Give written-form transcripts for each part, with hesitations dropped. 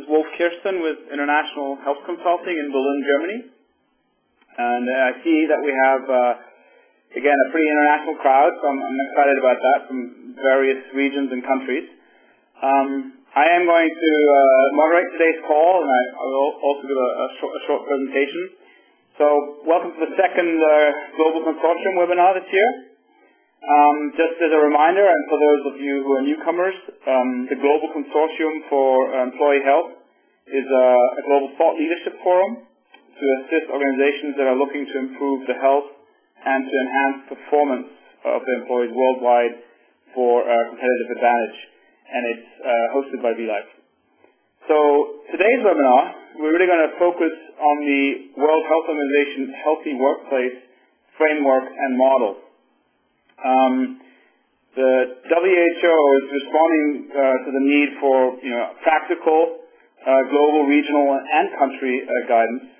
Wolf Kirsten with International Health Consulting in Berlin, Germany. And I see that we have, again, a pretty international crowd, so I'm excited about that from various regions and countries. I am going to moderate today's call, and I will also give a short presentation. So welcome to the second Global Consortium webinar this year. Just as a reminder, and for those of you who are newcomers, the Global Consortium for Employee Health is a global thought leadership forum to assist organizations that are looking to improve the health and to enhance performance of their employees worldwide for competitive advantage. And it's hosted by VLife. So today's webinar, we're really going to focus on the World Health Organization Healthy Workplace Framework and Model. The WHO is responding to the need for practical, global, regional, and country guidance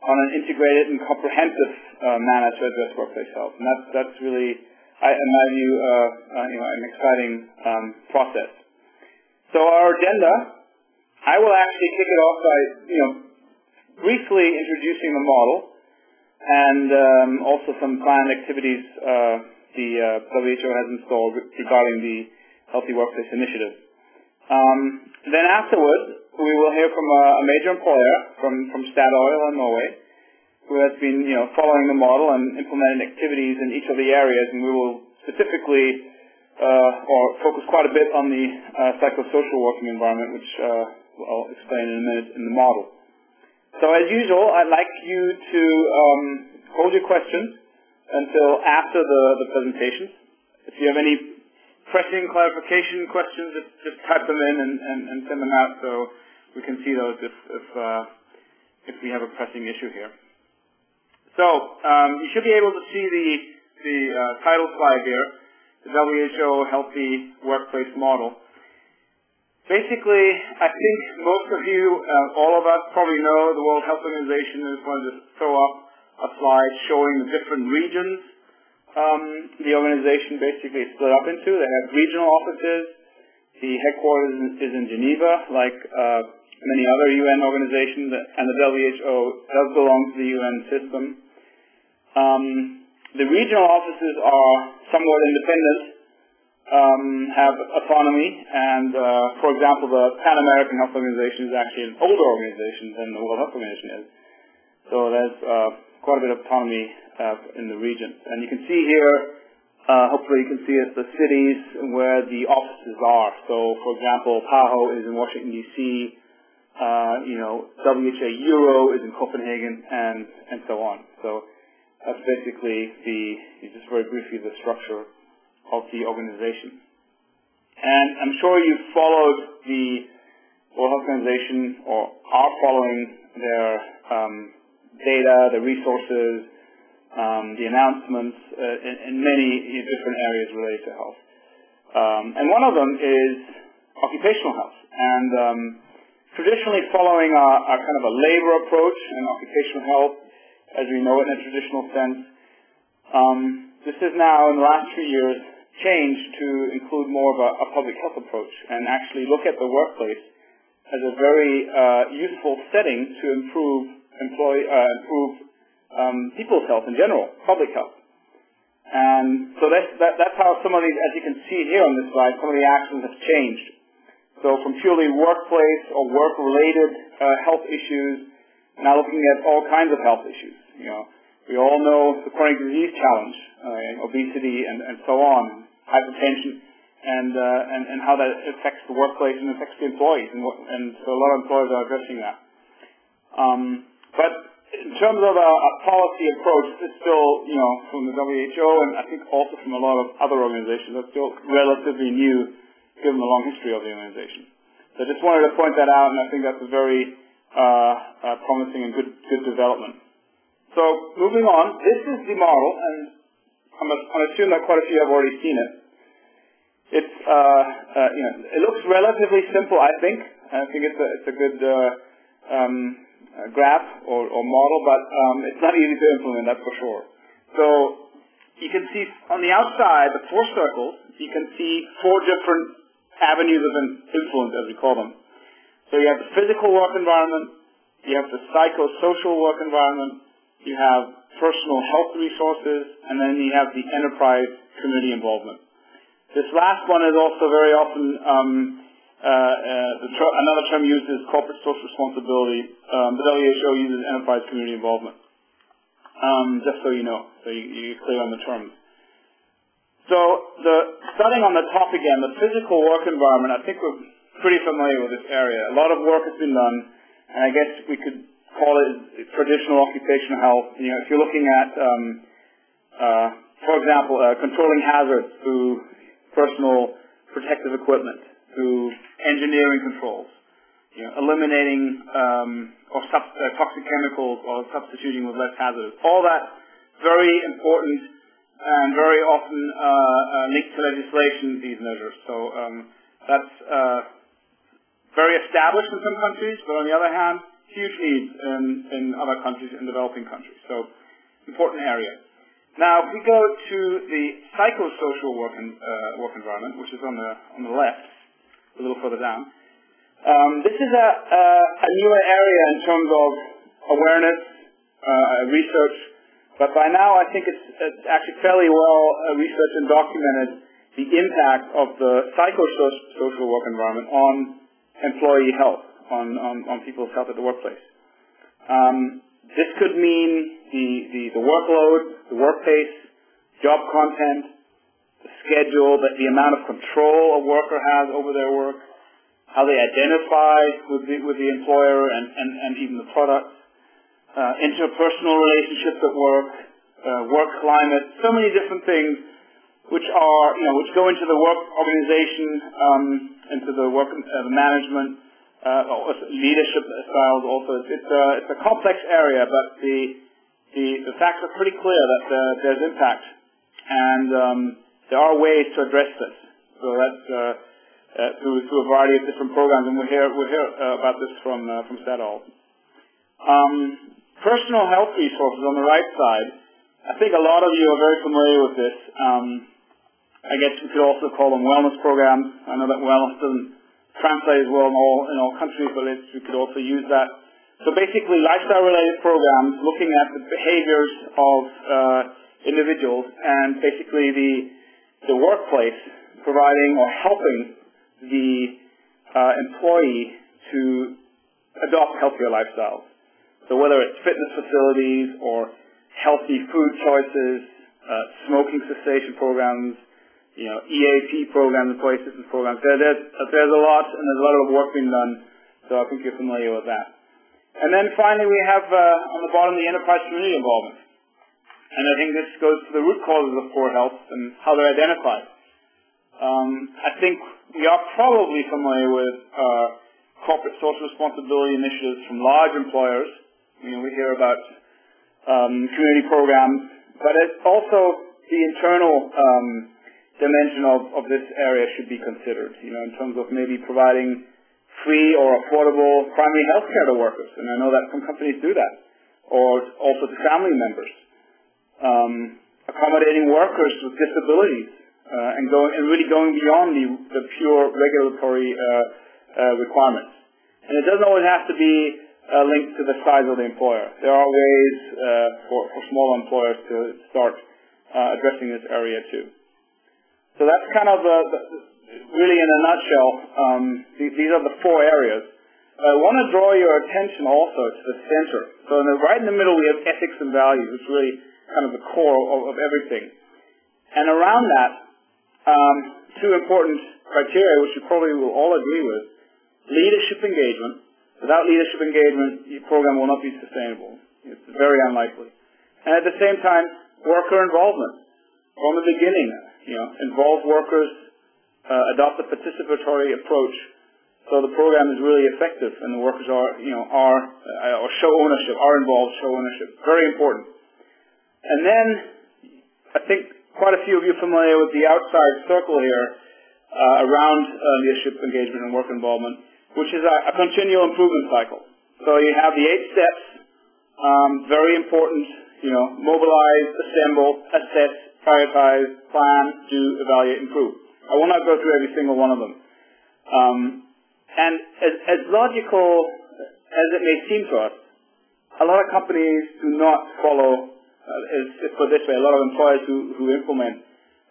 on an integrated and comprehensive manner to address workplace health, and that's really, in my view, an exciting process. So our agenda, I will actually kick it off by briefly introducing the model and also some planned activities the WHO has installed regarding the Healthy Workplace Initiative. Then afterwards, we will hear from a major employer from Statoil in Norway, who has been following the model and implementing activities in each of the areas, and we will specifically or focus quite a bit on the psychosocial working environment, which I'll explain in a minute in the model. So as usual, I'd like you to hold your questions until after the presentations. If you have any pressing clarification questions, just type them in and send them out so we can see those if we have a pressing issue here. So you should be able to see the title slide here, the WHO Healthy Workplace Model. Basically, I think most of you, all of us probably know the World Health Organization is going to throw up a slide showing the different regions the organization basically is split up into. They have regional offices. The headquarters is in Geneva, like many other UN organizations, and the WHO does belong to the UN system. The regional offices are somewhat independent, have autonomy, and for example, the Pan American Health Organization is actually an older organization than the World Health Organization is. So there's quite a bit of autonomy in the region. And you can see here, hopefully you can see it, the cities where the offices are. So, for example, PAHO is in Washington, D.C., WHA Euro is in Copenhagen, and so on. So that's basically just very briefly, the structure of the organization. And I'm sure you've followed the World Health Organization or are following their data, the resources, the announcements in many different areas related to health. And one of them is occupational health. And traditionally following a kind of a labor approach in occupational health, as we know it in a traditional sense, this has now, in the last few years, changed to include more of a public health approach and actually look at the workplace as a very useful setting to improve people's health in general, public health. And so that's how some of these, as you can see here on this slide, some of the actions have changed. So from purely workplace or work-related health issues, now looking at all kinds of health issues. We all know the chronic disease challenge, obesity and so on, hypertension, and how that affects the workplace and affects the employees. And so a lot of employers are addressing that. But in terms of a policy approach, it's still, from the WHO and I think also from a lot of other organizations, that's still relatively new given the long history of the organization. So I just wanted to point that out, and I think that's a very promising and good development. So moving on, this is the model, and I'm assuming that quite a few have already seen it. It's it looks relatively simple, I think. I think it's a good graph or model, but it's not easy to implement, that's for sure. So you can see on the outside, the 4 circles, you can see 4 different avenues of influence, as we call them. So you have the physical work environment, you have the psychosocial work environment, you have personal health resources, and then you have the enterprise community involvement. This last one is also very often another term used is corporate social responsibility. The WHO uses enterprise community involvement. Just so you know, so you're clear on the terms. So starting on the top again, the physical work environment, I think we're pretty familiar with this area. A lot of work has been done, and I guess we could call it traditional occupational health. You know, if you're looking at, for example, controlling hazards through personal protective equipment, through engineering controls, you know, eliminating toxic chemicals or substituting with less hazardous. All that very important and very often linked to legislation, these measures. So that's very established in some countries, but on the other hand, huge needs in other countries, in developing countries. So important area. Now, if we go to the psychosocial work environment, which is on the left, a little further down, this is a newer area in terms of awareness, research, but by now I think it's actually fairly well researched and documented the impact of the psychosocial work environment on employee health, on people's health at the workplace. This could mean the workload, the work pace, job content, the schedule, the amount of control a worker has over their work, how they identify with the employer and even the product, interpersonal relationships at work, work climate, so many different things which go into the work organization, into the work management, leadership styles also. It's a complex area, but the facts are pretty clear that there's impact, and there are ways to address this. So that's through a variety of different programs, and we'll hear about this from Statoil. Personal health resources on the right side. I think a lot of you are very familiar with this. I guess we could also call them wellness programs. I know that wellness doesn't translate as well in all countries, but we could also use that. So basically, lifestyle-related programs looking at the behaviors of individuals, and basically the workplace providing or helping the employee to adopt healthier lifestyles. So whether it's fitness facilities or healthy food choices, smoking cessation programs, EAP programs, employee assistance programs. There's a lot, and there's a lot of work being done, so I think you're familiar with that. And then finally we have on the bottom the enterprise community involvement. And I think this goes to the root causes of poor health and how they're identified. I think we are probably familiar with corporate social responsibility initiatives from large employers. We hear about community programs, but it's also the internal dimension of this area should be considered, in terms of maybe providing free or affordable primary health care to workers. And I know that some companies do that, or also to family members. Accommodating workers with disabilities, and really going beyond the pure regulatory requirements. And it doesn't always have to be linked to the size of the employer. There are ways for small employers to start addressing this area too. So that's kind of really in a nutshell. These are the four areas. I want to draw your attention also to the center. So right in the middle we have ethics and values, which is really kind of the core of everything. And around that, two important criteria, which you probably will all agree with: leadership engagement. Without leadership engagement, your program will not be sustainable. It's very unlikely. And at the same time, worker involvement. From the beginning, involve workers, adopt a participatory approach, so the program is really effective, and the workers are show ownership, are involved, show ownership. Very important. And then, I think quite a few of you are familiar with the outside circle here around leadership engagement and work involvement, which is a continual improvement cycle. So you have the 8 steps, very important, mobilize, assemble, assess, prioritize, plan, do, evaluate, improve. I will not go through every single one of them. And as logical as it may seem to us, a lot of companies do not follow, let's put it this way, a lot of employers who implement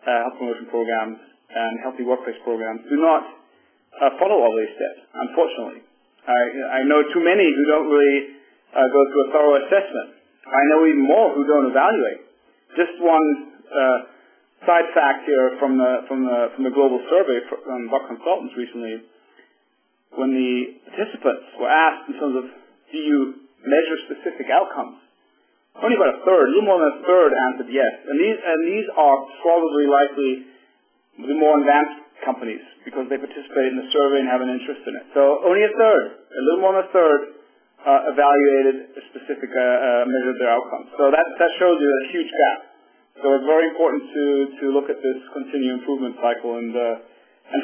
health promotion programs and healthy workplace programs do not follow all these steps, unfortunately. I know too many who don't really go through a thorough assessment. I know even more who don't evaluate. Just one side fact here from the global survey from Buck Consultants recently, when the participants were asked in terms of, do you measure specific outcomes, only about a little more than a third answered yes. And these are probably likely the more advanced companies because they participate in the survey and have an interest in it. So only a little more than a third evaluated a specific, measured their outcomes. So that shows you a huge gap. So it's very important to look at this continuous improvement cycle and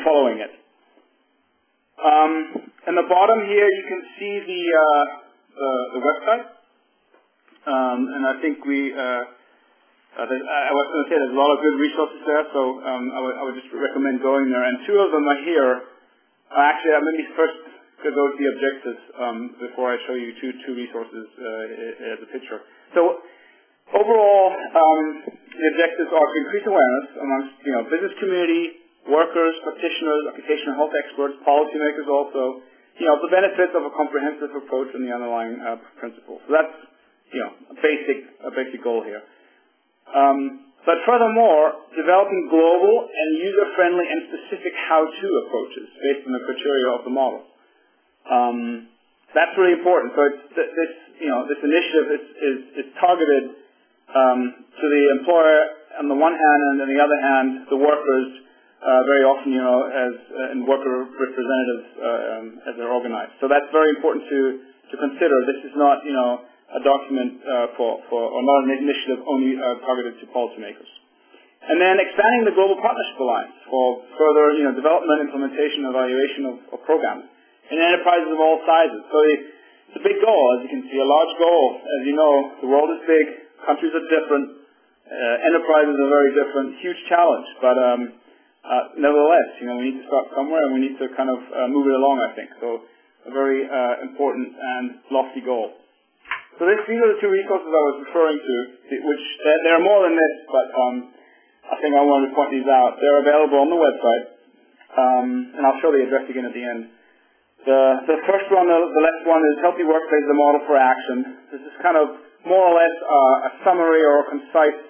following it. In the bottom here, you can see the website, and I think I was going to say there's a lot of good resources there, so I would just recommend going there. And two of them are here. Actually, let me first go to the objectives before I show you two resources as a picture. So overall, the objectives are to increase awareness amongst business community, workers, practitioners, occupational health experts, policymakers also, the benefits of a comprehensive approach and the underlying principles. So that's a basic goal here. But furthermore, developing global and user-friendly and specific how-to approaches based on the criteria of the model. That's really important. So this initiative is targeted to the employer on the one hand, and on the other hand, the workers very often, and worker representatives as they're organized. So that's very important to consider. This is not, a document or not an initiative only targeted to policymakers. And then expanding the Global Partnership Alliance for further, development, implementation, evaluation of programs in enterprises of all sizes. So it's a big goal, as you can see, a large goal. As you know, the world is big, countries are different, enterprises are very different, huge challenge. But nevertheless, we need to start somewhere and we need to kind of move it along, I think. So a very important and lofty goal. So these are the two resources I was referring to, which there are more than this, but I think I wanted to point these out. They're available on the website, and I'll show the address again at the end. The first one, the left one, is Healthy Workplace, the Model for Action. This is kind of more or less a summary or a concise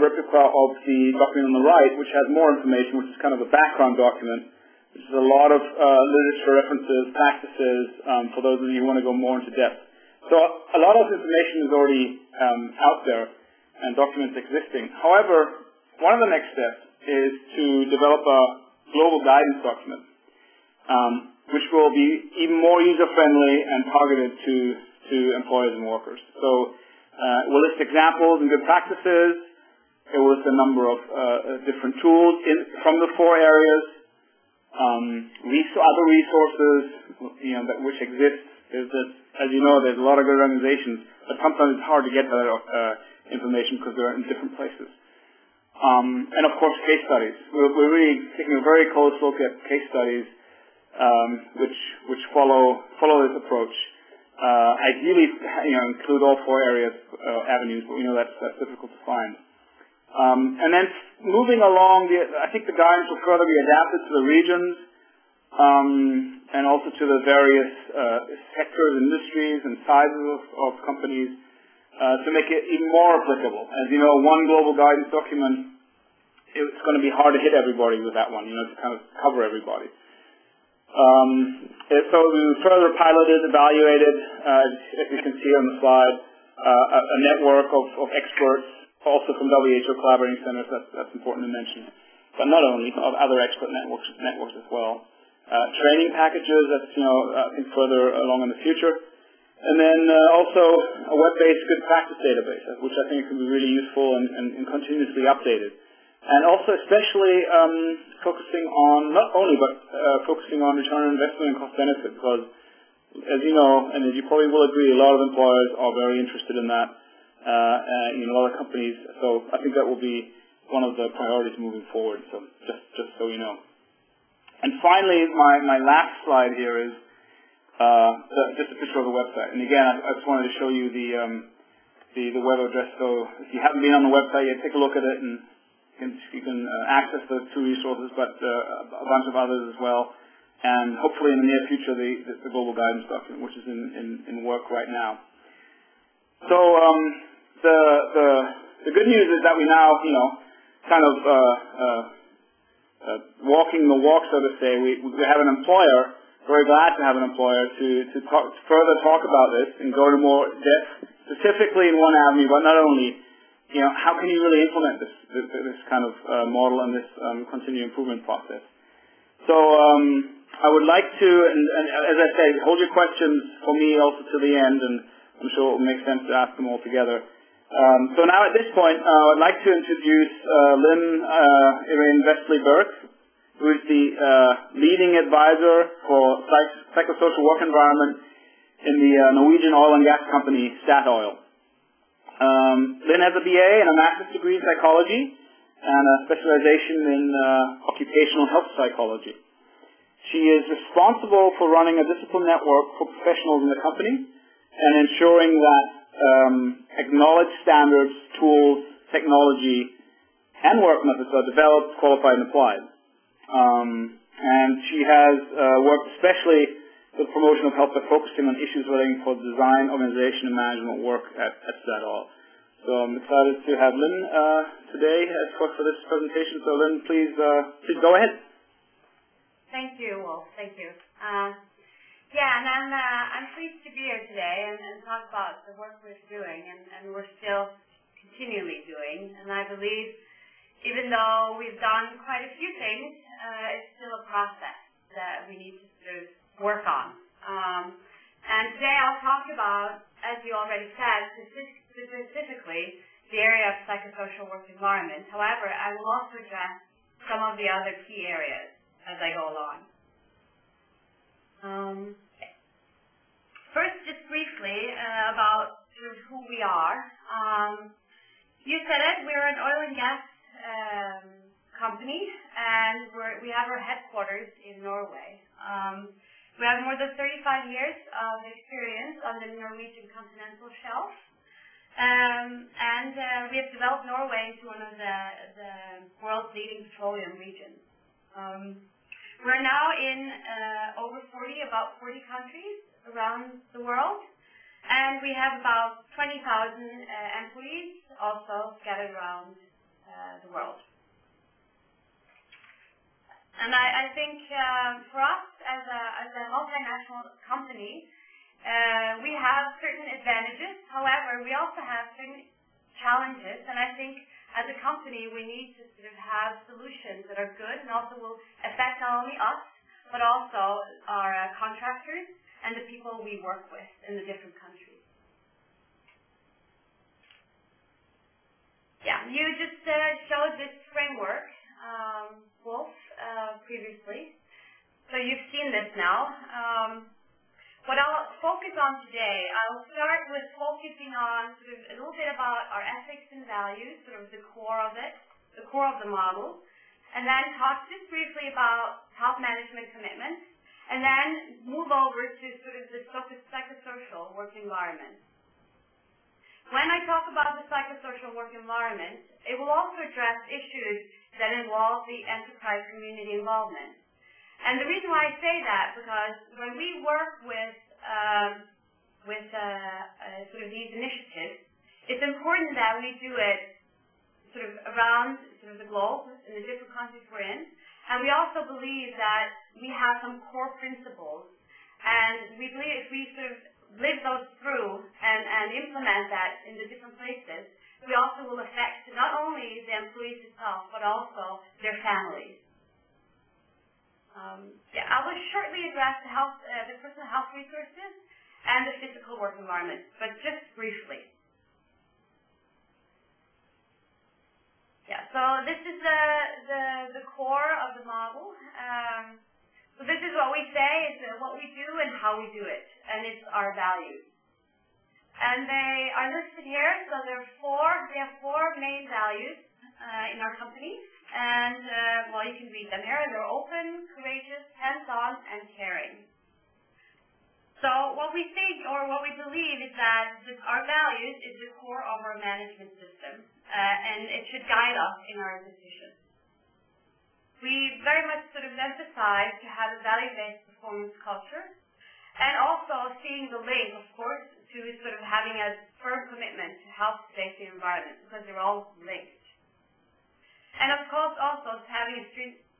replica of the document on the right, which has more information, which is kind of a background document, which is a lot of literature references, practices, for those of you who want to go more into depth. So a lot of information is already out there and documents existing. However, one of the next steps is to develop a global guidance document, which will be even more user-friendly and targeted to employers and workers. So we'll list examples and good practices. It will list a number of different tools from the four areas, other resources which exist. As you know, there's a lot of good organizations, but sometimes it's hard to get that information because they're in different places. And of course, case studies. We're really taking a very close look at case studies which follow this approach. Ideally, include all four avenues, but we know that's difficult to find. And then moving along, I think the guidance will further be adapted to the regions. And also to the various sectors, industries, and sizes of companies to make it even more applicable. As you know, one global guidance document, it's going to be hard to hit everybody with that one, to kind of cover everybody. So we further piloted, evaluated, as you can see on the slide, a network of experts, also from WHO collaborating centers. That's important to mention, but not only, of other expert networks as well. Training packages, that's, I think further along in the future. And then also a web-based good practice database, which I think can be really useful and continuously updated. And also especially focusing on, not only, but focusing on return on investment and cost benefit, because as you know, and as you probably will agree, a lot of employers are very interested in that, a lot of companies. So I think that will be one of the priorities moving forward, so just so you know. And finally, my last slide here is just a picture of the website. And again, I just wanted to show you the web address. So if you haven't been on the website yet, take a look at it, and you can access those two resources, but a bunch of others as well. And hopefully in the near future, the global guidance document, which is in work right now. So the good news is that we now, kind of walking the walk, so to say. We have an employer. Very glad to have an employer to further talk about this and go into more depth, specifically in one avenue, but not only. How can you really implement this kind of model and this continuous improvement process? So I would like to, and as I said, hold your questions for me also to the end, and I'm sure it will make sense to ask them all together. So now at this point, I'd like to introduce Lynn Irene Vestley-Burke, who is the leading advisor for psychosocial work environment in the Norwegian oil and gas company Statoil. Lynn has a BA and a master's degree in psychology and a specialization in occupational health psychology. She is responsible for running a discipline network for professionals in the company and ensuring that acknowledged standards, tools, technology, and work methods are developed, qualified, and applied. And she has worked especially with promotion of health by focusing on issues relating to design, organization, and management work at Statoil. So I'm excited to have Lynn today for this presentation. So Lynn, please go ahead. Thank you, Wolf. Thank you. And I'm pleased to be here today and talk about the work we're doing and we're still continually doing. And I believe even though we've done quite a few things, it's still a process that we need to sort of work on. And today I'll talk about, as you already said, specifically the area of psychosocial work environment. However, I will also address some of the other key areas as I go along. First, just briefly about sort of who we are. You said it, we're an oil and gas company, and we have our headquarters in Norway. We have more than 35 years of experience on the Norwegian continental shelf, and we have developed Norway into one of the world's leading petroleum regions. We're now in about 40 countries around the world, and we have about 20,000 employees also scattered around the world. And I think for us as a multinational company, we have certain advantages. However, we also have certain challenges, and I think as a company we need to sort of have solutions that are good and also will affect not only us but also our contractors and the people we work with in the different countries. Yeah, you just showed this framework, Wolf, previously. So you've seen this now. What I'll focus on today, I'll start with focusing on sort of a little bit about our ethics and values, sort of the core of it, the core of the model, and then talk just briefly about top management commitments, and then move over to sort of the psychosocial work environment. When I talk about the psychosocial work environment, it will also address issues that involve the enterprise community involvement. And the reason why I say that, because when we work with sort of these initiatives, it's important that we do it sort of around sort of the globe in the different countries we're in. And we also believe that we have some core principles, and we believe if we sort of live those through and implement that in the different places, we also will affect not only the employees itself, but also their families. I will shortly address the personal health resources and the physical work environment, but just briefly. So this is the core of the model. So this is what we say, it's what we do and how we do it, and it's our values. And they are listed here, so we have four main values in our company, and well, you can read them here. They're open, courageous, hands-on, and caring. So what we think, or what we believe, is that our values is the core of our management system, and it should guide us in our decisions. We very much sort of emphasize to have a value-based performance culture, and also seeing the link, of course, to sort of having a firm commitment to health, safety, and environment, because they're all linked. And of course, also having a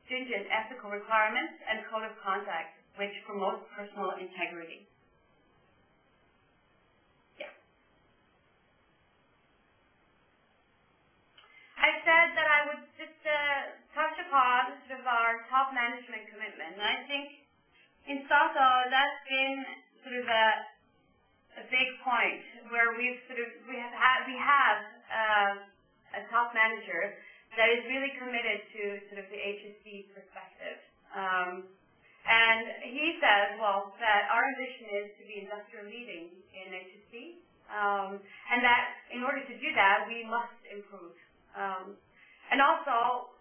stringent ethical requirements and code of conduct, which promotes personal integrity. I said that I would just touch upon sort of our top management commitment. And I think in Statoil that's been sort of a big point where we have a top manager that is really committed to sort of the HSE perspective. And he says, well, that our ambition is to be industrial leading in HSE, and that in order to do that, we must improve. And also,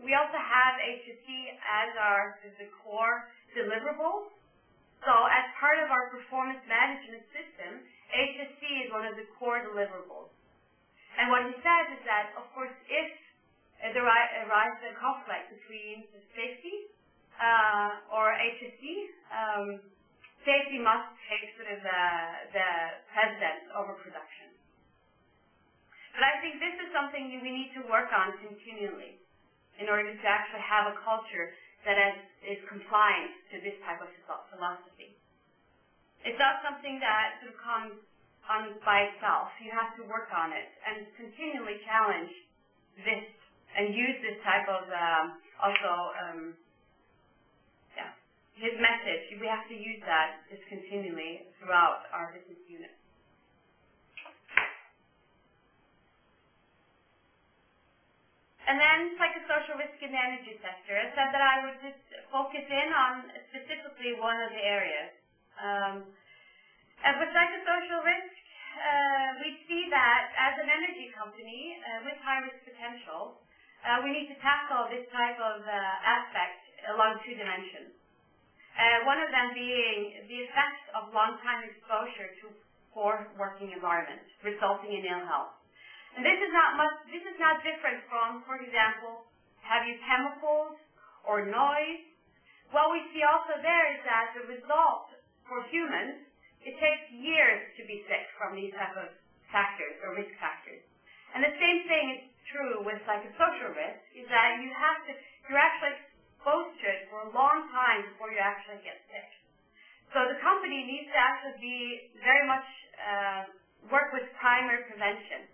we also have HSE as the core deliverable. So as part of our performance management system, HSE is one of the core deliverables. And what he says is that, of course, if there arises a conflict between the safety or HSE, safety must take sort of the precedence over production. But I think this is something we need to work on continually in order to actually have a culture that is compliant to this type of philosophy. It's not something that sort of comes on by itself. You have to work on it and continually challenge this and use this type of his message. We have to use that just continually throughout our business unit. And then psychosocial risk in the energy sector. I said that I would just focus in on specifically one of the areas. And for psychosocial risk, we see that as an energy company with high risk potential, we need to tackle this type of aspect along two dimensions. One of them being the effects of long-time exposure to poor working environment, resulting in ill health. And this is not different from, for example, heavy chemicals or noise. What we see also there is that the result for humans, it takes years to be sick from these type of factors or risk factors. And the same thing is true with psychosocial risk, is that you're actually exposed to it for a long time before you actually get sick. So the company needs to actually be very much work with primary prevention.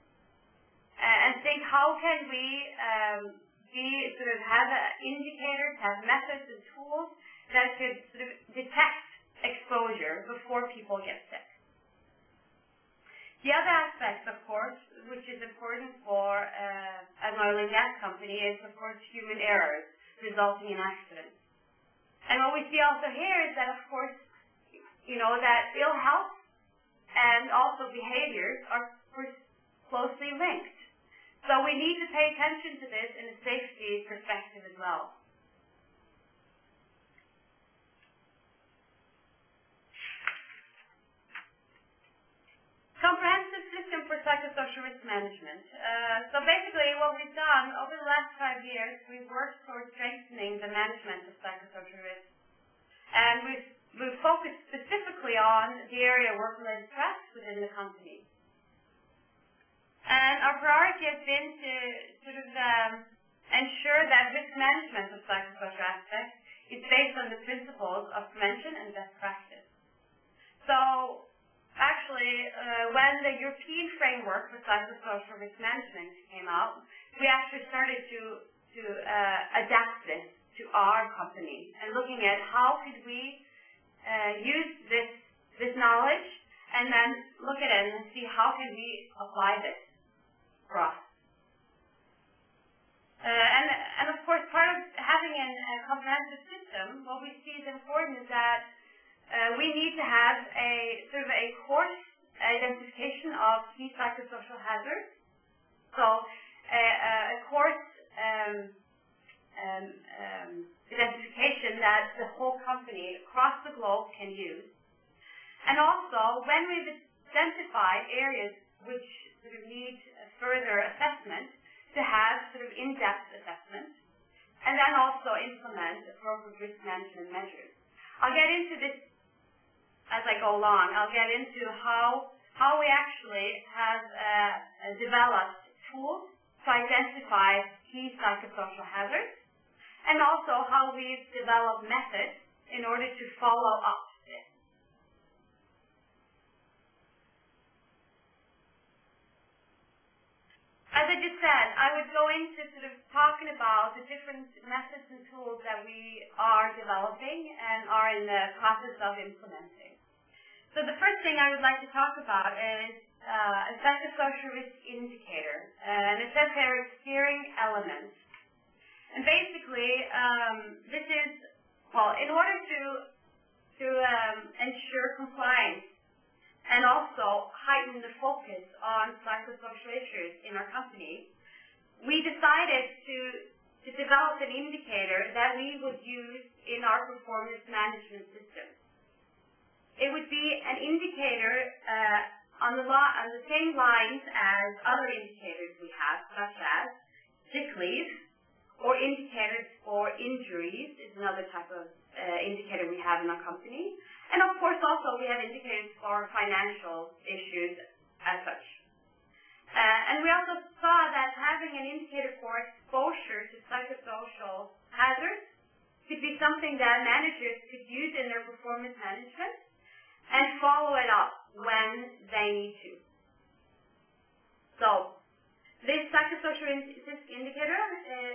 And think, how can we have indicators, have methods and tools that could sort of detect exposure before people get sick. The other aspect, of course, which is important for an oil and gas company, is of course human errors resulting in accidents. And what we see also here is that, of course, that ill health and also behaviors are closely linked. So we need to pay attention to this in a safety perspective as well. Comprehensive system for psychosocial risk management. So basically what we've done over the last 5 years, we've worked towards strengthening the management of psychosocial risk. And we've focused specifically on the area of work-related stress within the company. And our priority has been to sort of ensure that risk management of psychosocial aspects is based on the principles of prevention and best practice. So actually, when the European framework for psychosocial risk management came out, we actually started to adapt this to our company and looking at how could we use this knowledge and then look at it and see how can we apply this for us. And of course, part of having a comprehensive system, what we see is important is that we need to have a sort of a course identification of key psychosocial hazards. So a course identification that the whole company across the globe can use. And also, when we've identified areas which sort of need further assessment, to have sort of in-depth assessment, and then also implement appropriate risk management measures. I'll get into this as I go along. I'll get into how we actually have developed tools to identify key psychosocial hazards, and also how we've developed methods in order to follow up this. As I just said, I would go into sort of talking about the different methods and tools that we are developing and are in the process of implementing. So the first thing I would like to talk about is a psychosocial risk indicator, and it says there is steering elements. And basically, this is, well, in order to ensure compliance and also heighten the focus on psychosocial issues in our company, we decided to develop an indicator that we would use in our performance management system. It would be an indicator on the same lines as other indicators we have, such as sick leave, or indicators for injuries is another type of indicator we have in our company. And of course also we have indicators for financial issues as such. And we also saw that having an indicator for exposure to psychosocial hazards could be something that managers could use in their performance management and follow it up when they need to. So this psychosocial risk indicator,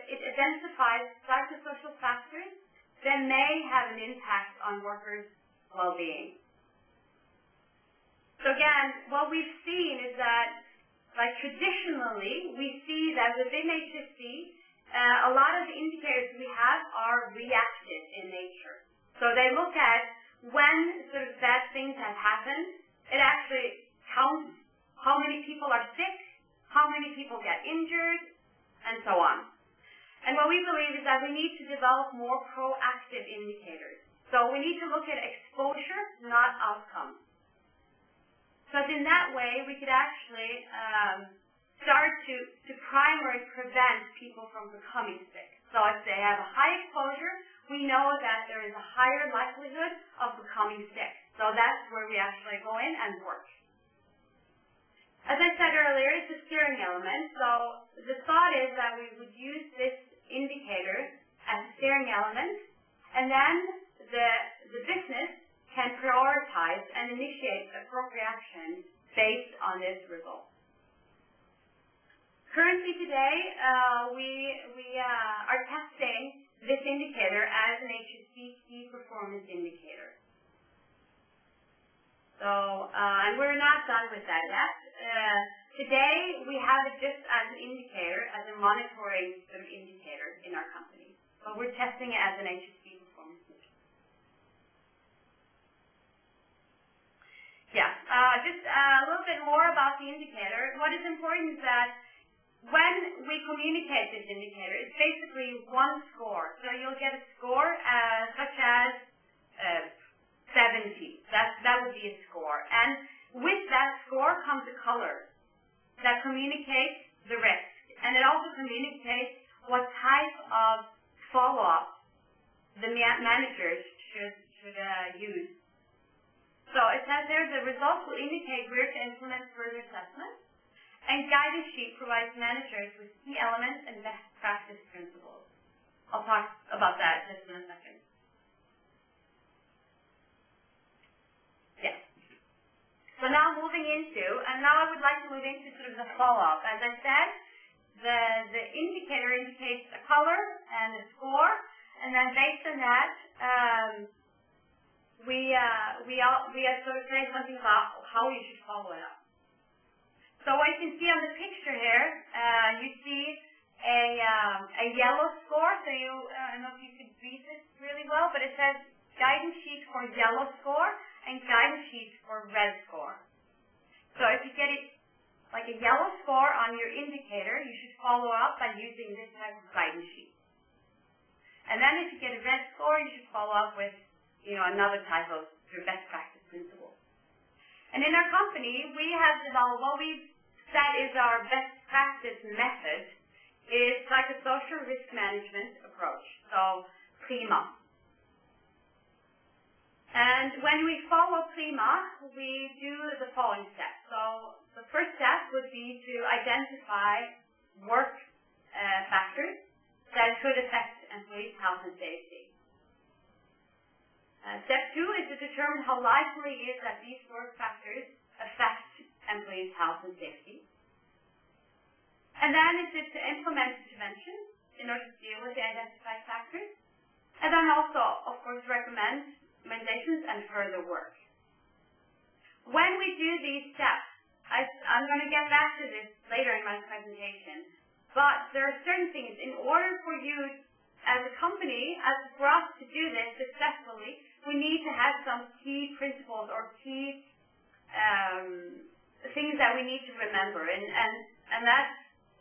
it identifies psychosocial factors that may have an impact on workers' well-being. So again, what we've seen is that, like traditionally, we see that within HSC, a lot of the indicators we have are reactive in nature. So they look at when sort of bad things have happened. It actually counts how many people are sick, how many people get injured, and so on. And what we believe is that we need to develop more proactive indicators. So we need to look at exposure, not outcome. Because in that way, we could actually start to primarily prevent people from becoming sick. So if they have a high exposure, we know that there is a higher likelihood of becoming sick. So that's where we actually go in and work. As I said earlier, it's a steering element. So the thought is that we would use this indicator as a steering element, and then the business can prioritize and initiate appropriate action based on this result. Currently today, we are testing this indicator as an HSC key performance indicator. So, and we're not done with that yet. Today, we have it just as an indicator, as a monitoring sort of indicator in our company. But we're testing it as an HSC performance indicator. Yeah, just a little bit more about the indicator. What is important is that when we communicate this indicator, it's basically one score. So you'll get a score such as 70. That would be a score. And with that score comes a color that communicates the risk. And it also communicates what type of follow-up the managers should use. So it says there the results will indicate where to implement further assessment, and guidance sheet provides managers with key elements and best practice principles. I'll talk about that just in a second. Yes. So now moving into, and now I would like to move into sort of the follow-up. As I said, the indicator indicates a color and a score, and then based on that, we are sort of saying something about how you should follow it up. So what you can see on the picture here, you see a yellow score. So I don't know if you could read this really well, but it says guidance sheet for yellow score and guidance sheet for red score. So if you get it like a yellow score on your indicator, you should follow up by using this type of guidance sheet. And then if you get a red score, you should follow up with, another type of best practice principle. And in our company, we have developed what we've said is our best practice method is psychosocial risk management approach, so FEMA. And when we follow FEMA, we do the following steps. So the first step would be to identify work factors that could affect employees' health and safety. Step 2 is to determine how likely it is that these work factors affect employees' health and safety. And then it is to implement interventions in order to deal with the identified factors. And then also, of course, recommend recommendations and further work. When we do these steps, I'm going to get back to this later in my presentation, but there are certain things in order for you as a company, for us to do this successfully, we need to have some key principles or key things that we need to remember, and that's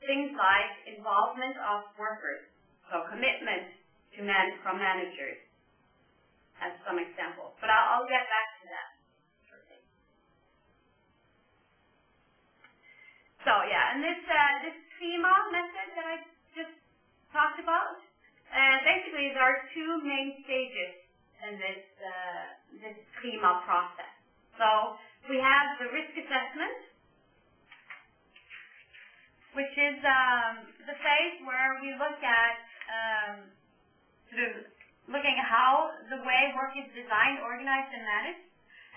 things like involvement of workers, so commitment from managers, as some examples. But I'll get back to that shortly. So yeah, and this FEMA method that I just talked about, basically there are two main stages in this FEMA process. So we have the risk assessment, which is the phase where we look at looking at how the way work is designed, organized, and managed,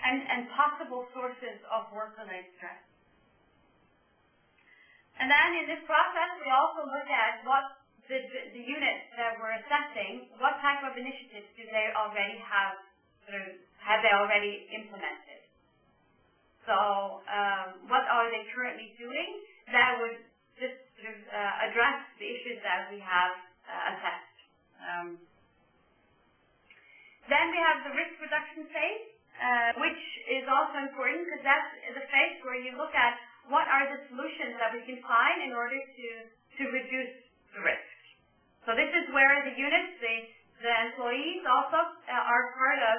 and possible sources of work-related stress. And then in this process, we also look at what the units that we're assessing, what type of initiatives do they already have they already implemented? So what are they currently doing that would just address the issues that we have assessed? Then we have the risk reduction phase, which is also important because that's the phase where you look at what are the solutions that we can find in order to reduce the risk. So this is where the units, the employees also are part of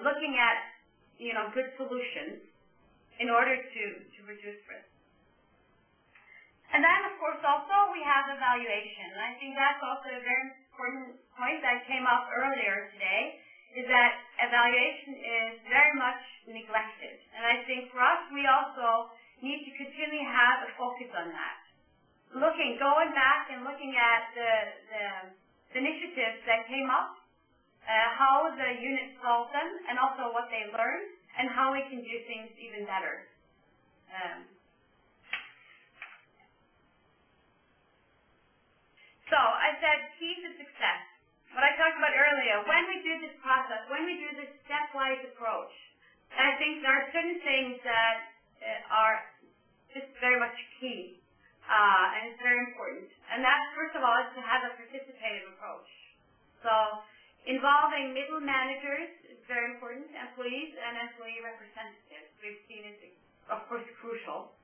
looking at good solutions in order to reduce risk. And then, of course, also we have evaluation. And I think that's also a very important point that came up earlier today, is that evaluation is very much neglected. And I think for us, we also need to continually have a focus on that. Going back and looking at the initiatives that came up, how the units solved them, and also what they learned, and how we can do things even better. So I said key to success. What I talked about earlier, when we do this process, when we do this stepwise approach, I think there are certain things that are just very much key, and it's very important. And that, first of all, is to have a participative approach. So involving middle managers is very important, employees and employee representatives. We've seen it, of course, crucial.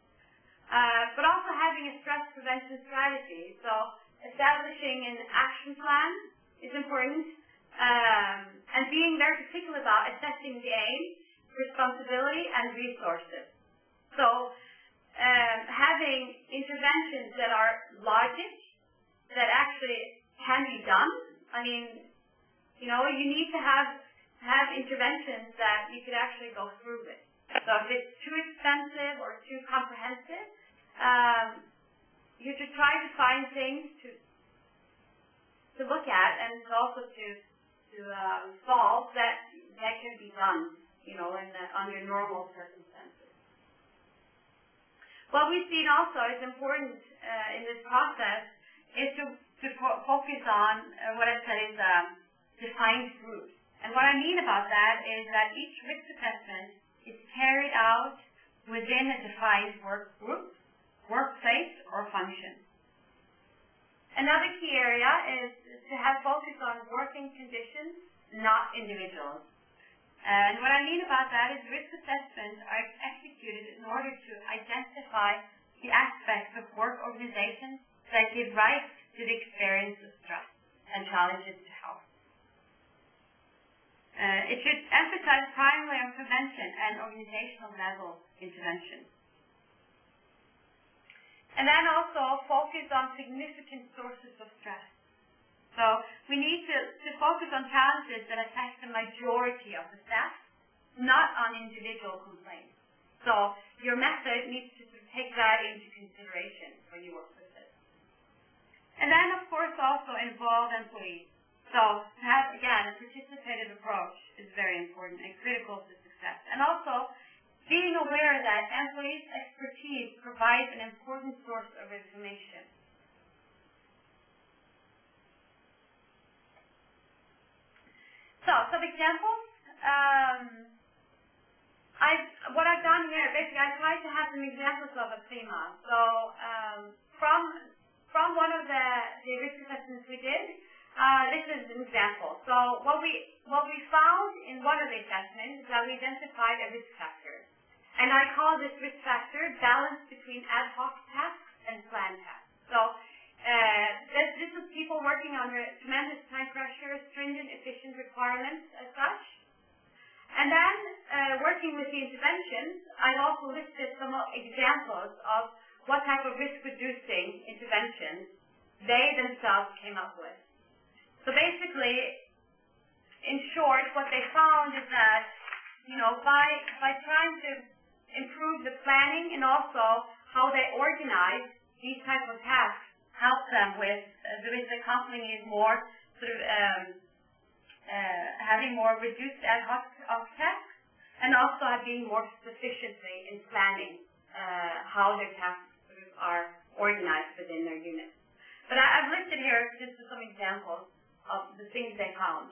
But also having a stress prevention strategy. So establishing an action plan is important, and being very particular about assessing the aim, responsibility, and resources. So having interventions that are logic, that actually can be done. I mean, you need to have interventions that you could actually go through with. So if it's too expensive or too comprehensive, you should try to find things to look at, and also to solve that can be done, under normal circumstances. What we've seen also is important in this process is to focus on what I said is defined groups. And what I mean about that is that each risk assessment is carried out within a defined work group, workplace, or function. Another key area is to have focus on working conditions, not individuals. And what I mean about that is risk assessments are executed in order to identify the aspects of work organizations that give rise to the experience of stress and challenges to health. It should emphasize primary and prevention and organizational level intervention. And then also focus on significant sources of stress. So we need to focus on challenges that affect the majority of the staff, not on individual complaints. So your method needs to take that into consideration when you work with it. And then, of course, also involve employees. So to have, again, a participative approach is very important and critical to success. And also, being aware that employees' expertise provides an important source of information. So, some examples. What I've done here, basically, I tried to have some examples of a FEMA. So, from one of the risk assessments we did, this is an example. So, what we found in one of the assessments is that we identified a risk factor. And I call this risk factor balance between ad hoc tasks and planned tasks. So this is people working under tremendous time pressure, stringent, efficient requirements as such. And then working with the interventions, I've also listed some examples of what type of risk-reducing interventions they themselves came up with. So basically, in short, what they found is that, by trying to improve the planning and also how they organize these type of tasks, help them with the risk accompanying more sort of having more reduced ad hoc tasks, and also being more sufficiently in planning how their tasks sort of are organized within their units. But I've listed here just some examples of the things they found.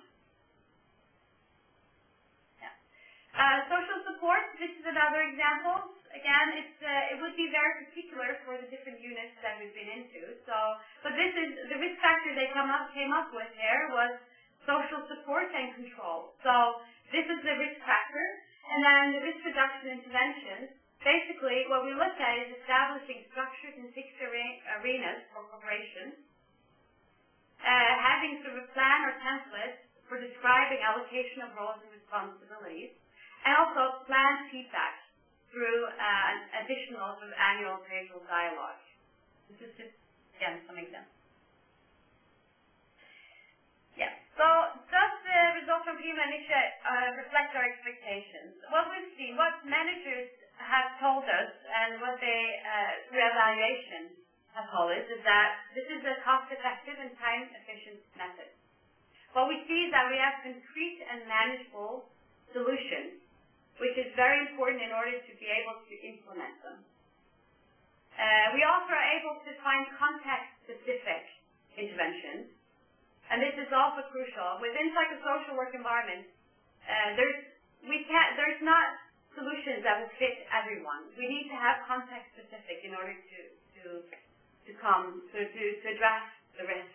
Social support, this is another example. Again, it would be very particular for the different units that we've been into. But this is the risk factor they came up with here was social support and control. So this is the risk factor, and then the risk reduction interventions. Basically, what we looked at is establishing structures and fixed arenas for corporations, having sort of a plan or template for describing allocation of roles and responsibilities, and also planned feedback through additional sort of annual appraisal dialogue. This is just, again, some examples. Yeah, so does the results from FEMA initiative reflect our expectations? What we've seen, what managers have told us, and what they, through evaluation, have told us, is that this is a cost-effective and time-efficient method. What we see is that we have concrete and manageable solutions, which is very important in order to be able to implement them. We also are able to find context-specific interventions, and this is also crucial. Within psychosocial work environments, there's not solutions that will fit everyone. We need to have context-specific in order to address the risk.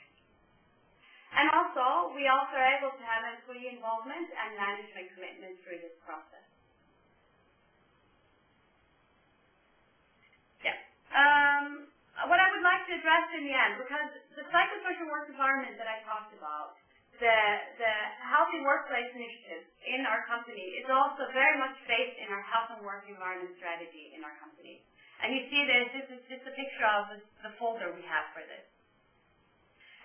And also, we also are able to have employee involvement and management commitment through this process. What I would like to address in the end, because the psychosocial work environment that I talked about, the healthy workplace initiative in our company is also very much based in our health and work environment strategy in our company. And you see this is just a picture of the folder we have for this.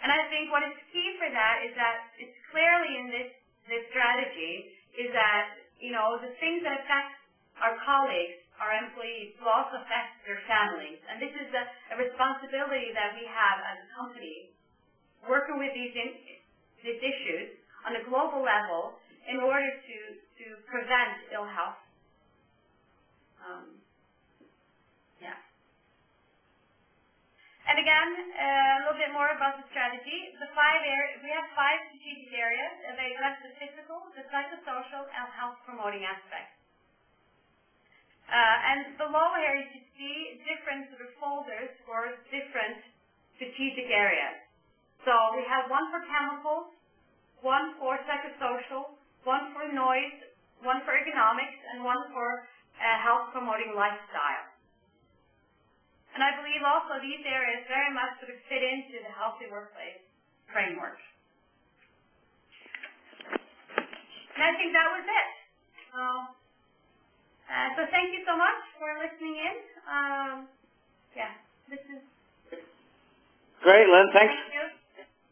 And I think what is key for that is that it's clearly in this strategy is that, the things that affect our colleagues, our employees, will also affect their families. And this is a responsibility that we have as a company, working with these issues on a global level in order to prevent ill health. And again, a little bit more about the strategy. We have 5 strategic areas, and they address the physical, the psychosocial, and health-promoting aspects. And below here, you can see different sort of folders for different strategic areas. So we have one for chemicals, one for psychosocial, one for noise, one for ergonomics, and one for health-promoting lifestyle. And I believe also these areas very much sort of fit into the healthy workplace framework. And I think that was it. So thank you so much for listening in. This is great, Lynn. Thanks.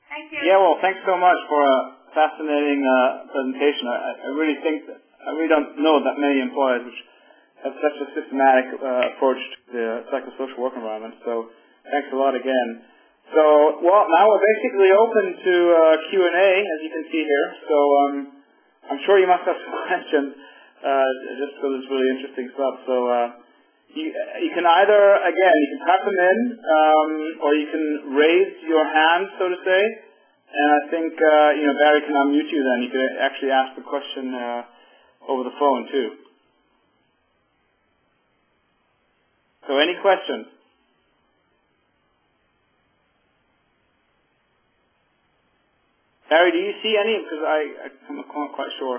Thank you. Yeah, well, thanks so much for a fascinating presentation. I really think that I really don't know that many employers which have such a systematic approach to the psychosocial work environment. So thanks a lot again. So, well, now we're basically open to Q&A, as you can see here. So I'm sure you must have some questions, just because it's really interesting stuff. So you can either, again, you can type them in, or you can raise your hand, so to say. And I think, Barry can unmute you then. You can actually ask the question over the phone, too. So any questions? Barry, do you see any? Because I'm not quite sure.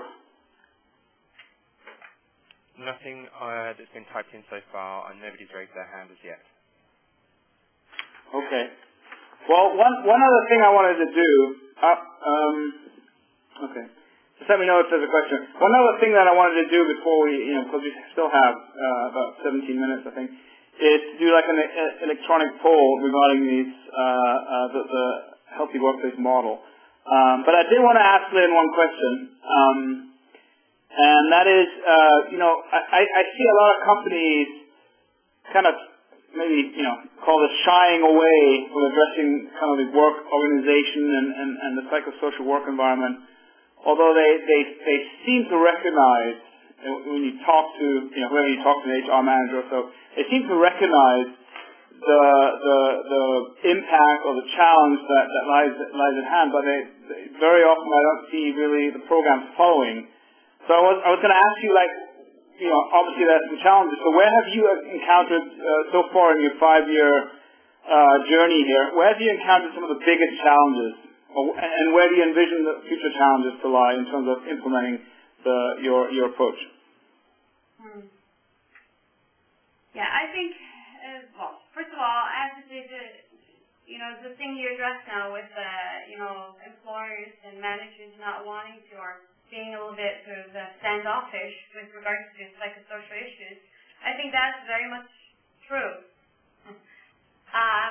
Nothing that's been typed in so far, and nobody's raised their hand as yet. Okay. Well, one other thing I wanted to do. Okay. Just let me know if there's a question. One other thing that I wanted to do before we, because we still have about 17 minutes, I think, is to do like an electronic poll regarding these the healthy workplace model. But I did want to ask Lynn one question, and that is, I see a lot of companies kind of maybe, call this shying away from addressing kind of the work organization and the psychosocial work environment, although they seem to recognize, when you talk to, whoever you talk to, an HR manager or so, they seem to recognize the impact or the challenge that lies at hand, but very often I don't see really the programs following. So I was going to ask you, obviously there's some challenges. So where have you encountered so far in your 5-year journey here? Where have you encountered some of the biggest challenges, and where do you envision the future challenges to lie in terms of implementing your approach? Yeah, I think. Well, first of all, I have to say that the thing you address now with employers and managers not wanting to, or being a little bit sort of standoffish with regards to psychosocial issues, I think that's very much true.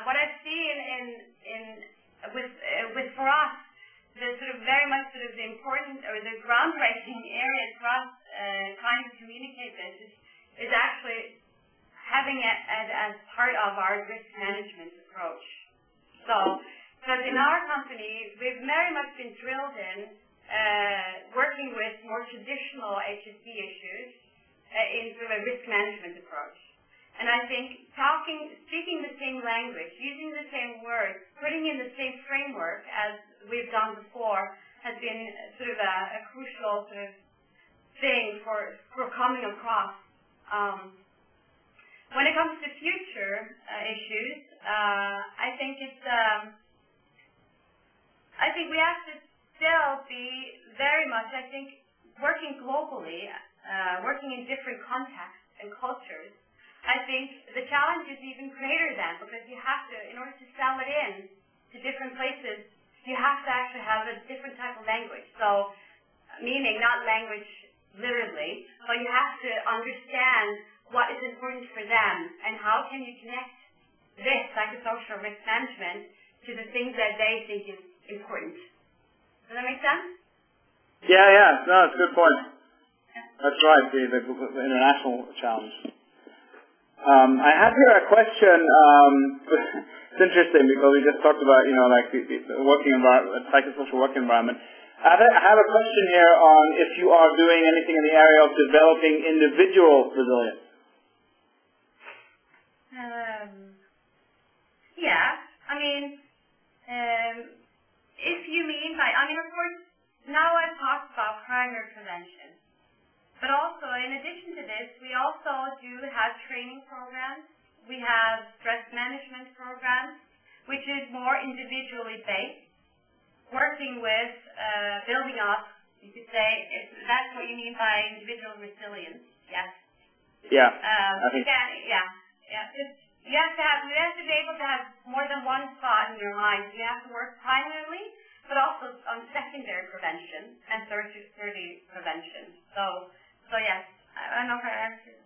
What I've seen with for us, the sort of very much sort of the important or the groundbreaking area for us trying to communicate this is actually having it as part of our risk management approach. So, because in our company, we've very much been drilled in working with more traditional HSE issues in sort of a risk management approach. And I think speaking the same language, using the same words, putting in the same framework as we've done before has been sort of a crucial sort of thing for coming across. When it comes to future issues, I think we have to still be very much, working globally, working in different contexts and cultures. I think the challenge is even greater then, because you have to, in order to sell it in to different places, you have to actually have a different type of language. So, meaning not language literally, but you have to understand what is important for them and how can you connect this psychosocial risk management to the things that they think is important. Does that make sense? Yeah. No, it's a good point. That's right, the international challenge. I have here a question. It's interesting because we just talked about, the working environment, psychosocial work environment. I have a question here on if you are doing anything in the area of developing individual resilience. If you mean by, of course, now I've talked about primary prevention. But also, in addition to this, we also do have training programs. We have stress management programs, which is more individually based, working with building up, you could say, if that's what you mean by individual resilience, yes. Yeah. You have to be able to have more than one spot in your mind. You have to work primarily but also on secondary prevention and tertiary prevention. So yes, I don't know if I answered.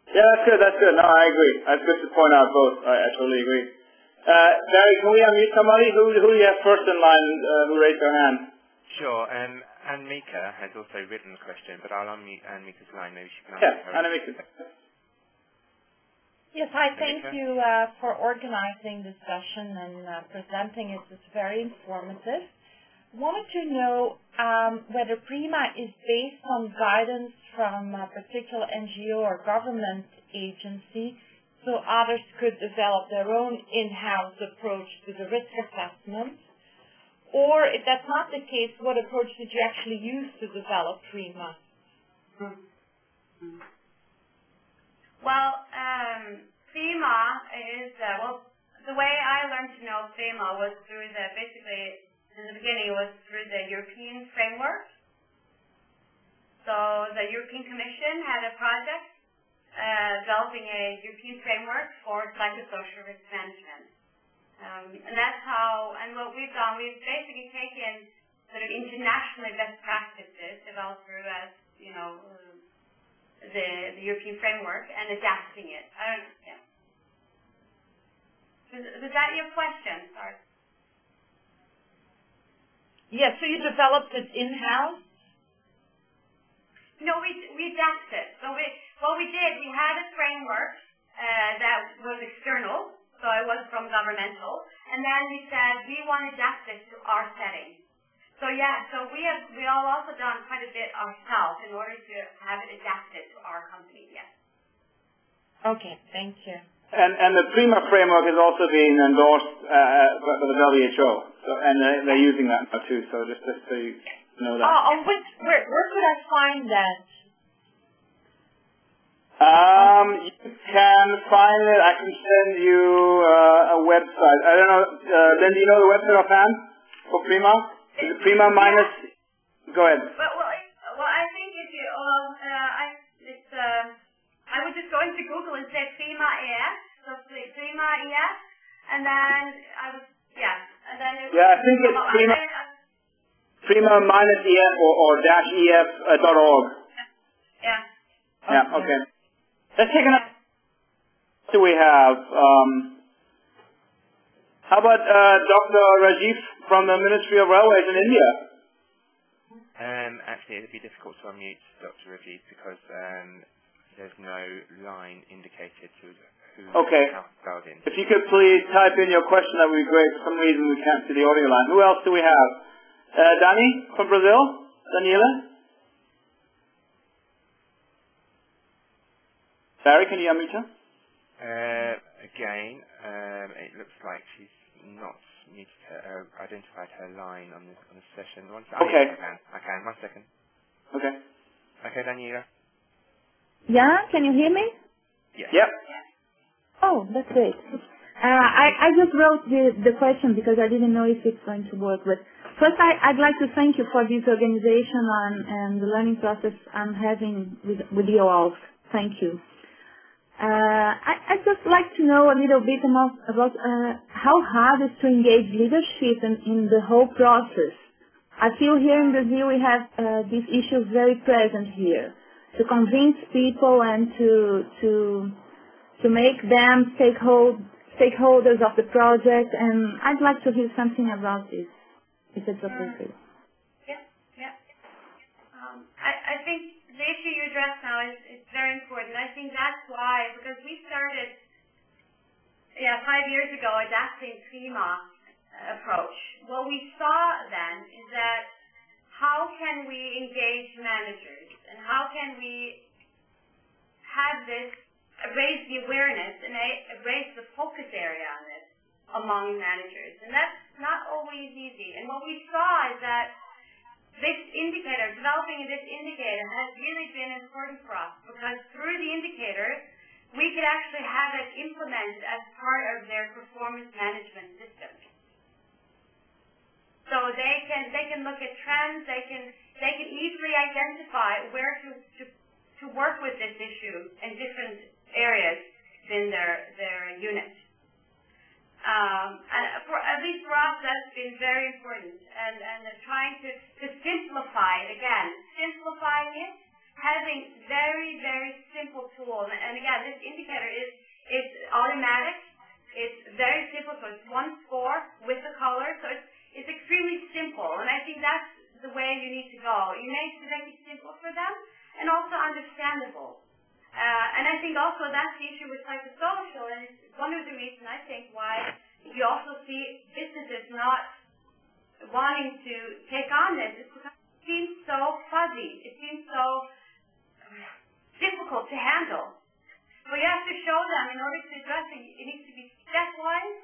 Yeah, that's good. No, I agree. That's good to point out both. I totally agree. Barry, can we unmute somebody? Who do you have first in line who raised their hand? Sure. Anne-Mika has also written the question, but I'll unmute Anne-Mika's line. Maybe she can answer. Yeah, Anne-Mika. Yes, hi. Thank you for organizing this session and presenting it. It's very informative. Wanted to know whether PRIMA is based on guidance from a particular NGO or government agency, so others could develop their own in-house approach to the risk assessment. Or if that's not the case, what approach did you actually use to develop PRIMA? Well, FEMA is, the way I learned to know FEMA was through basically, in the beginning, it was through the European framework. So the European Commission had a project developing a European framework for psychosocial risk management. And that's how, and what we've done, we've basically taken sort of internationally best practices developed through us, the European framework and adapting it. Was that your question? Sorry. Yes, so you developed it in-house? No, we adapted. So what we did, we had a framework that was external, so it was from governmental, and then we said we want to adapt this to our setting. So we all also done quite a bit ourselves in order to have it adapted to our company. Yes. Okay, thank you. And the PRIMA framework is also being endorsed by the WHO, and they're using that now too. So just so you know that. Where could I find that? You can find it. I can send you a website. I don't know. Then do you know the website offhand for PRIMA? Is it PRIMA minus? Go ahead. Well, I think if you I would just go into Google and say PRIMA EF, so PRIMA EF, and then and then it I think it's PRIMA minus EF or dash EF.org. Yeah. Yeah. Okay. Let's take another. What do we have? How about Dr. Rajiv from the Ministry of Railways in India? Actually, it'd be difficult to unmute Dr. Rajiv because there's no line indicated to who dialed in. If you could please type in your question, that would be great. For some reason, we can't see the audio line. Who else do we have? Dani from Brazil? Daniela? Barry, can you unmute her? Again, it looks like she's not identified her line on this session. Okay. I can. 1 second. Okay. Okay, Daniela. Yeah, can you hear me? Yes. Yep. Oh, that's great. I just wrote the question because I didn't know if it's going to work. But first, I'd like to thank you for this organization and the learning process I'm having with you all. Thank you. I'd just like to know a little bit about how hard it is to engage leadership in the whole process. I feel here in Brazil we have these issues very present here. To convince people and to make them stakeholders of the project, and I'd like to hear something about this, if it's okay. Yeah. I think the issue you address now is very important. I think that's why, because we started 5 years ago adapting FEMA approach. What we saw then is that how can we engage managers and how can we have this, raise the awareness and raise the focus area on this among managers. And that's not always easy. And what we saw is that this indicator, developing this indicator, has really been important for us because through the indicator, we could actually have it implemented as part of their performance management system. So they can look at trends, they can easily identify where to work with this issue in different areas in their unit. And at least for us, us that's been very important, and trying to simplify it again, simplifying it, having very, very simple tools. And again, this indicator is automatic. It's very simple, so it's one score with the color, so it's extremely simple. And I think that's the way you need to go. You need to make it simple for them and also understandable. And I think also that's the issue with psychosocial, and it's one of the reasons I think why you also see businesses not wanting to take on this is because it seems so fuzzy. It seems so difficult to handle. So you have to show them in order to address it. It needs to be stepwise.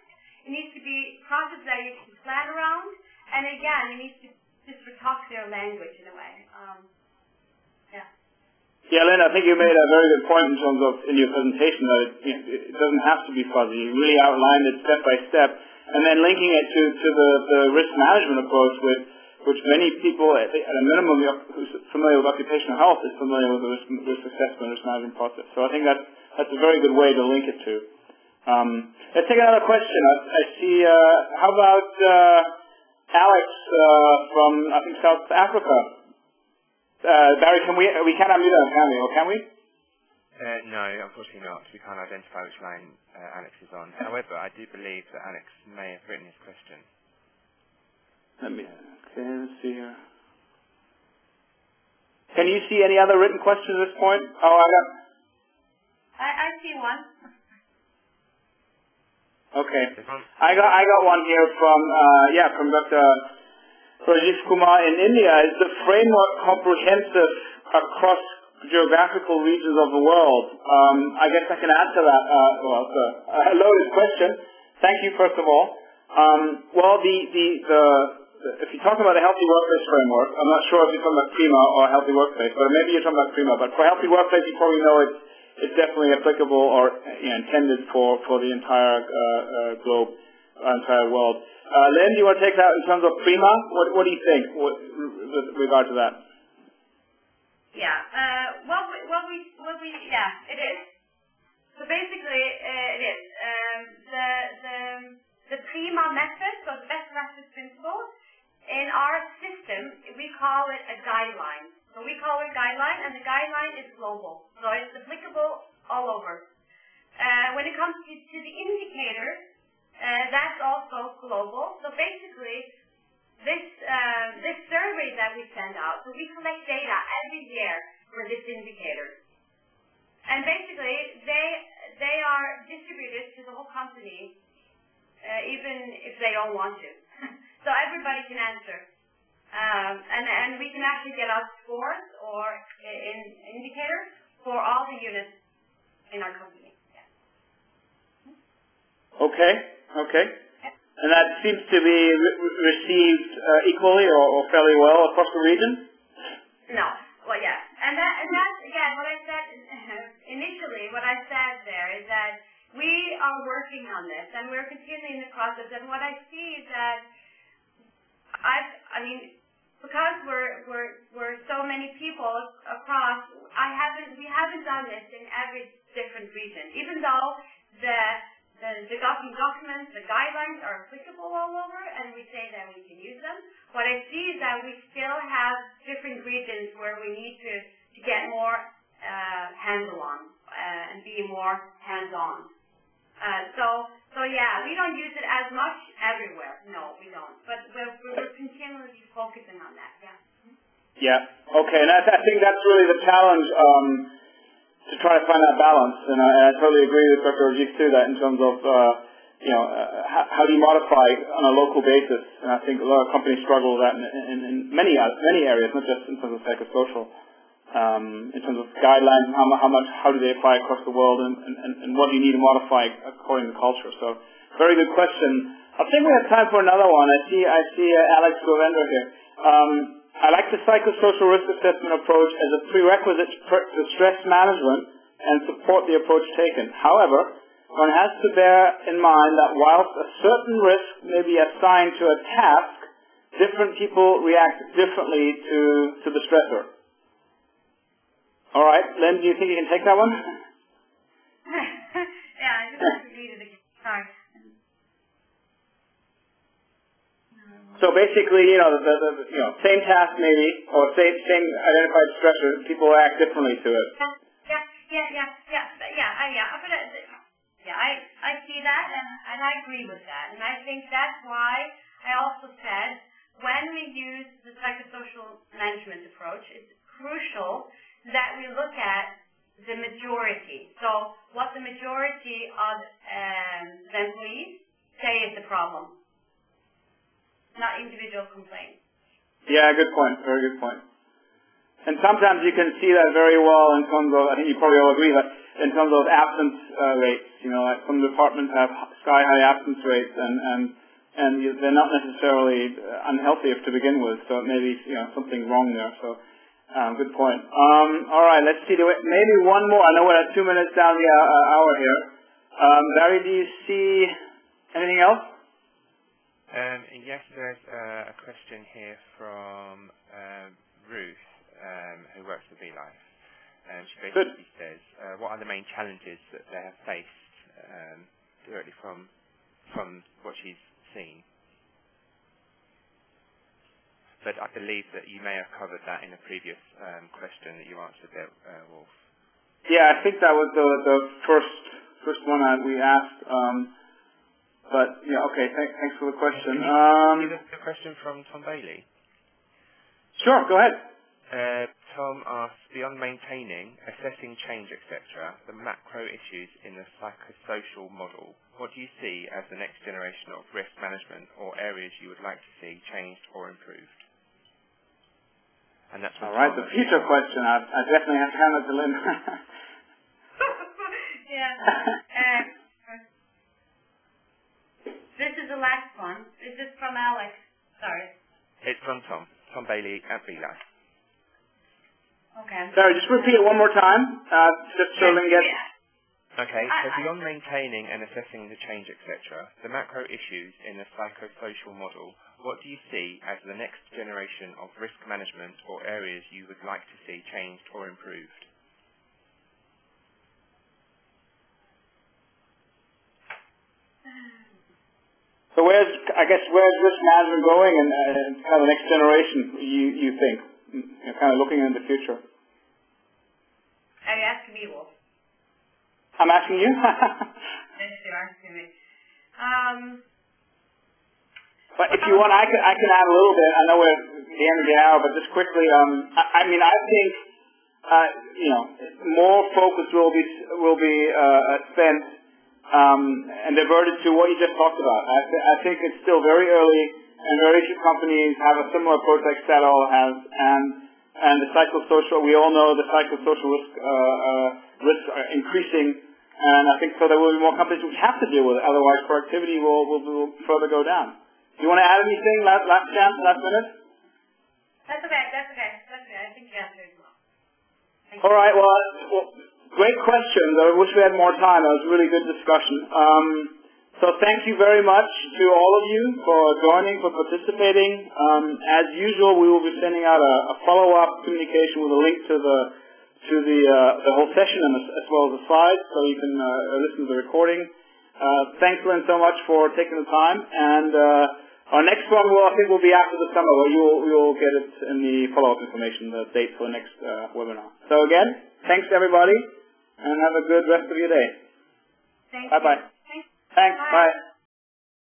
It needs to be process that you can plan around. And again, you need to just talk their language in a way. Yeah, Lynn, I think you made a very good point in terms of in your presentation that it doesn't have to be fuzzy. You really outlined it step by step, and then linking it to the risk management approach, which many people at a minimum who's familiar with occupational health is familiar with the risk assessment, risk management process. So I think that's a very good way to link it to. Let's take another question. I see. How about Alex from I think South Africa? Barry, we can't unmute him, can we? Or can we? No, unfortunately not. We can't identify which line Alex is on. However, I do believe that Alex may have written his question. Let's see here. Can you see any other written questions at this point? Oh, I see one. Okay. I got one here from Dr. Rajiv Kumar in India. Is the framework comprehensive across geographical regions of the world? I guess I can answer that. A loaded question. Thank you, first of all. If you're talking about a healthy workplace framework, I'm not sure if you're talking about PRIMA or a healthy workplace, but maybe you're talking about PRIMA. But for healthy workplace, you probably know it's definitely applicable or intended for the entire globe, entire world. Lynn, do you want to take that in terms of PRIMA? What do you think with regard to that? Yeah. It is. So basically, it is. The PRIMA method, so the best practice principle, in our system, we call it a guideline. So we call it guideline, and the guideline is global. So it's applicable all over. When it comes to the indicators, that's also global. So basically, this survey that we send out, so we collect data every year for this indicator. And basically, they are distributed to the whole company, even if they don't want to. So everybody can answer. And we can actually get out scores or indicators for all the units in our company. Yeah. Okay. And that seems to be received equally or fairly well across the region? No. Well, yeah. And that's, again, what I said initially, what I said there is that we are working on this, and we're continuing the process. And what I see is that because we're so many people across, we haven't done this in every different region, even though the documents, the guidelines are applicable all over, and we say that we can use them. What I see is that we still have different regions where we need to get more handle on and be more hands-on. So yeah, we don't use it as much everywhere. No, we don't. But we're continually focusing on that. Yeah. Yeah. Okay, and I think that's really the challenge. To try to find that balance, and I totally agree with Dr. Rajiv too, that in terms of how do you modify on a local basis, and I think a lot of companies struggle with that in many areas, not just in terms of psychosocial, in terms of guidelines, how do they apply across the world, and what do you need to modify according to culture. So, very good question. I think we have time for another one. I see Alex Govender here. I like the psychosocial risk assessment approach as a prerequisite to stress management and support the approach taken. However, one has to bear in mind that whilst a certain risk may be assigned to a task, different people react differently to the stressor. All right, Lynn, do you think you can take that one? Yeah, I just have to read it again. Sorry. So basically, the same task maybe, or same identified stressor, people act differently to it. I see that, and I agree with that. And I think that's why I also said when we use the psychosocial management approach, it's crucial that we look at the majority. So what the majority of the employees say is the problem, not individual complaints. Yeah, good point. Very good point. And sometimes you can see that very well in terms of, I think you probably all agree, that in terms of absence rates. Like some departments have sky-high absence rates, and they're not necessarily unhealthy to begin with. So maybe something wrong there. So good point. All right, let's see. Maybe one more. I know we're at 2 minutes down the hour here. Barry, do you see anything else? Yes, there's a question here from Ruth, who works for VLife. She basically says, what are the main challenges that they have faced directly from what she's seen? But I believe that you may have covered that in a previous question that you answered there, Wolf. Yeah, I think that was the first one we asked. But yeah, okay. Thanks for the question. Can you the question from Tom Bailey? Sure, go ahead. Tom asks, beyond maintaining, assessing change, etc., the macro issues in the psychosocial model, what do you see as the next generation of risk management or areas you would like to see changed or improved? And that's all right, the future question. I definitely have to hand it to Lynn. This is the last one. This is from Alex. Sorry. It's from Tom Bailey at VLife. Okay. Sorry, just repeat it one more time, just so Lynn gets... Okay, so beyond maintaining and assessing the change, etc., the macro issues in the psychosocial model, what do you see as the next generation of risk management or areas you would like to see changed or improved? So where's risk management going, and kind of the next generation you think? Kind of looking into the future. Are you asking me, Wolf? I'm asking you. Yes, you're asking me. But if you want, I can add a little bit. I know we're at the end of the hour, but just quickly, I think more focus will be spent and diverted to what you just talked about. I think it's still very early, and very few companies have a similar approach like Statoil has, and the psychosocial. We all know the psychosocial risks are increasing, and I think so there will be more companies which have to deal with it. Otherwise, productivity will further go down. Do you want to add anything? Last chance, last minute. That's okay. I think you answered it well. All right. Well, great questions. I wish we had more time. That was a really good discussion. So thank you very much to all of you for joining, for participating. As usual, we will be sending out a follow-up communication with a link to the whole session and as well as the slides, so you can listen to the recording. Thanks, Lynn, so much for taking the time. And our next one, I think, will be after the summer, where you'll get it in the follow-up information, the date for the next webinar. So again, thanks everybody, and have a good rest of your day. Thank you. Bye-bye. Thanks. Bye.